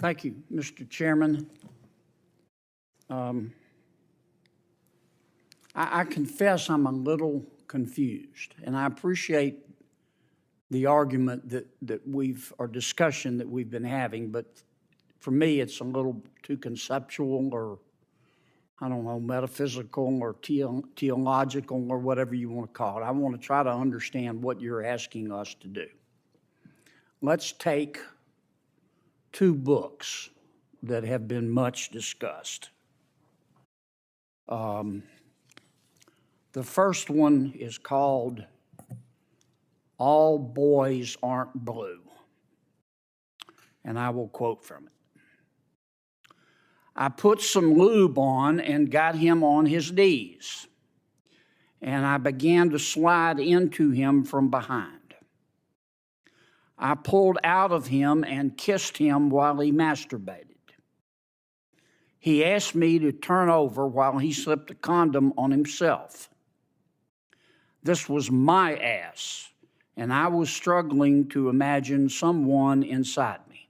Thank you, Mr. Chairman. I confess I'm a little confused, and I appreciate the argument or discussion that we've been having, but for me, it's a little too conceptual or, I don't know, metaphysical or theological or whatever you want to call it. I want to try to understand what you're asking us to do. Let's take two books that have been much discussed. The first one is called All Boys Aren't Blue, and I will quote from it. I put some lube on and got him on his knees, and I began to slide into him from behind. I pulled out of him and kissed him while he masturbated. He asked me to turn over while he slipped a condom on himself. This was my ass, and I was struggling to imagine someone inside me.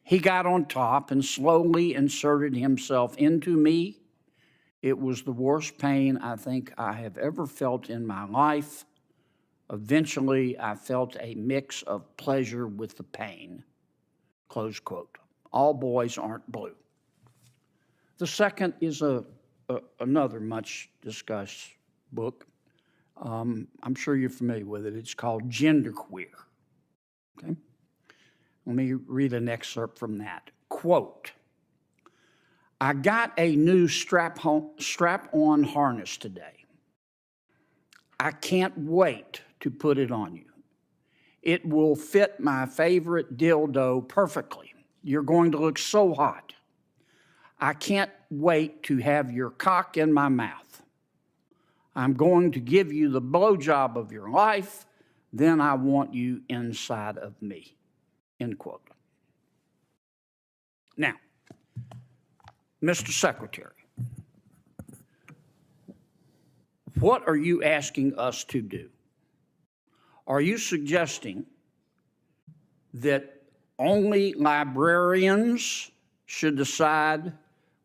He got on top and slowly inserted himself into me. It was the worst pain I think I have ever felt in my life. Eventually, I felt a mix of pleasure with the pain. Close quote. All Boys Aren't Blue. The second is another much discussed book. I'm sure you're familiar with it. It's called Genderqueer. Okay? Let me read an excerpt from that. Quote, I got a new strap-on harness today. I can't wait to put it on you. It will fit my favorite dildo perfectly. You're going to look so hot. I can't wait to have your cock in my mouth. I'm going to give you the blowjob of your life. Then I want you inside of me. End quote. Now, Mr. Secretary, what are you asking us to do? Are you suggesting that only librarians should decide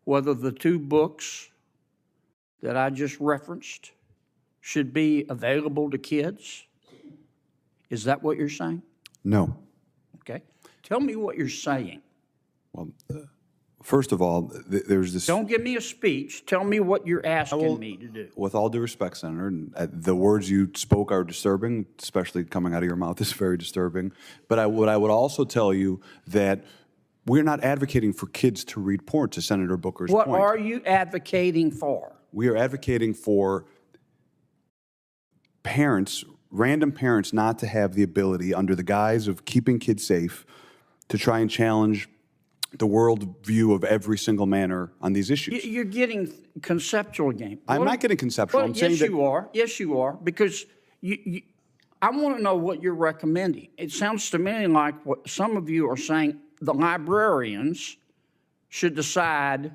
whether the two books that I just referenced should be available to kids? Is that what you're saying? No. Okay. Tell me what you're saying. Well, first of all, there's this... Don't give me a speech. Tell me what you're asking me to do. With all due respect, Senator, the words you spoke are disturbing, especially coming out of your mouth is very disturbing. But what I would also tell you that we're not advocating for kids to read porn, to Senator Booker's point. What are you advocating for? We are advocating for parents, random parents, not to have the ability, under the guise of keeping kids safe, to try and challenge the world view of every single manner on these issues. You're getting conceptual game. I'm not getting conceptual. I'm saying yes, that you are. Yes, you are. Because I want to know what you're recommending. It sounds to me like what some of you are saying, the librarians should decide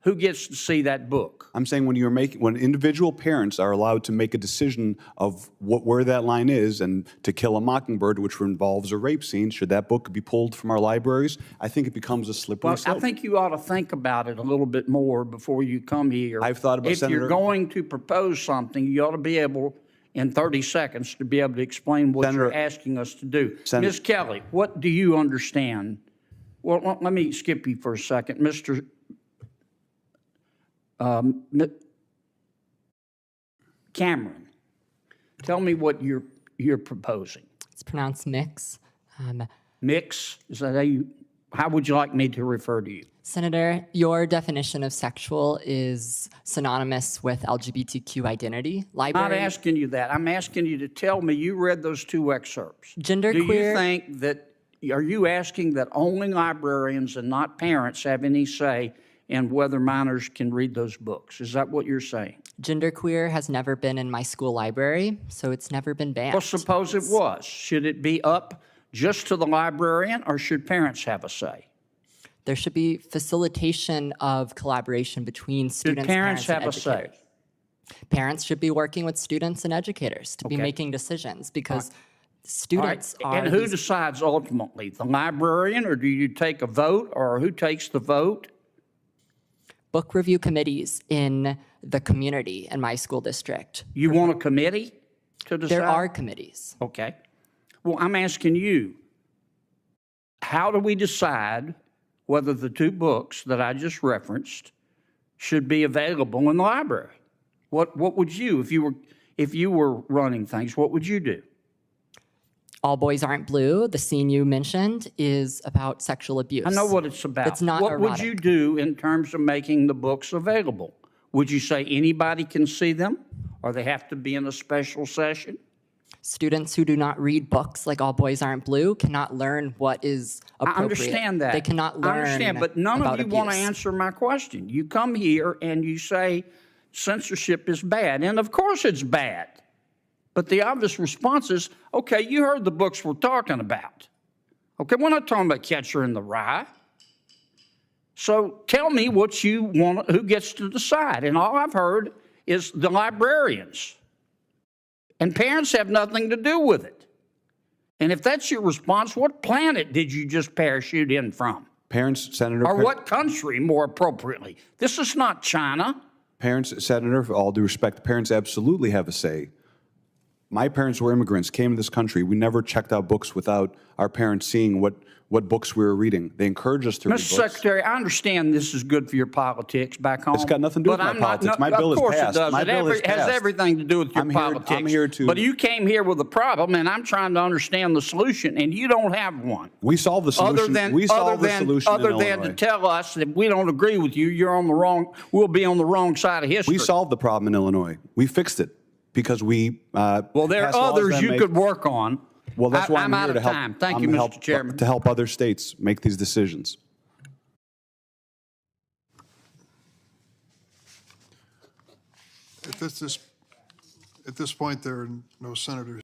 who gets to see that book. I'm saying when individual parents are allowed to make a decision of where that line is, and To Kill a Mockingbird, which involves a rape scene, should that book be pulled from our libraries? I think it becomes a slippery slope. I think you ought to think about it a little bit more before you come here. I've thought about, Senator, you're going to propose something, you ought to be able, in 30 seconds, to be able to explain what you're asking us to do. Ms. Kelly, what do you understand? Well, let me skip you for a second. Mr. Cameron, tell me what you're proposing. It's pronounced mix. Mix? Is that how would you like me to refer to you? Senator, your definition of sexual is synonymous with LGBTQ identity. I'm not asking you that. I'm asking you to tell me you read those two excerpts. Genderqueer. Do you think that, are you asking that only librarians and not parents have any say in whether minors can read those books? Is that what you're saying? Genderqueer has never been in my school library, so it's never been banned. Well, suppose it was. Should it be up just to the librarian, or should parents have a say? There should be facilitation of collaboration between students, parents and have a say? Parents should be working with students and educators to be making decisions, because Students are And who these- decides ultimately? The librarian, or do you take a vote, or who takes the vote? book review committees in the community in my school district. You want a committee to decide? There are committees. Okay. Well, I'm asking you, how do we decide whether the two books that I just referenced should be available in the library? What would you, if you were running things, what would you do? All Boys Aren't Blue, the scene you mentioned, is about sexual abuse. I know what it's about. It's not What would erotic. you do in terms of making the books available? Would you say anybody can see them, or they have to be in a special session? Students who do not read books like All Boys Aren't Blue cannot learn what is I appropriate. understand that. They cannot learn I understand, but none about of you want to abuse. answer my question. You come here and you say censorship is bad, and of course it's bad. But the obvious response is, okay, you heard the books we're talking about. Okay, we're not talking about Catcher in the Rye. So tell me what you want, who gets to decide. And all I've heard is the librarians. And parents have nothing to do with it. And if that's your response, what planet did you just parachute in from? Parents, Senator. Or what country, more appropriately? This is not China. Parents, Senator, for all due respect, parents absolutely have a say. My parents were immigrants, came to this country. We never checked out books without our parents seeing what books we were reading. They encouraged us to read Mr. books. Secretary, I understand this is good for your politics back home. It's got nothing to do with but my I'm not- politics. no, My bill is Of course passed. it does. My It bill is has passed. everything to do with your I'm here- politics. I'm here to- But you came here with a problem, and I'm trying to understand the solution, and you don't have one. We solved the solution. Other than to in tell us that we don't agree with you, you're on the wrong. We'll be on the wrong side of history. We solved the problem in Illinois. We fixed it because we. Well, there are others you could work on. Well, that's why I'm out here of to help. time. Thank I'm you, help- Mr. Chairman. To help other states make these decisions. At this point, there are no senators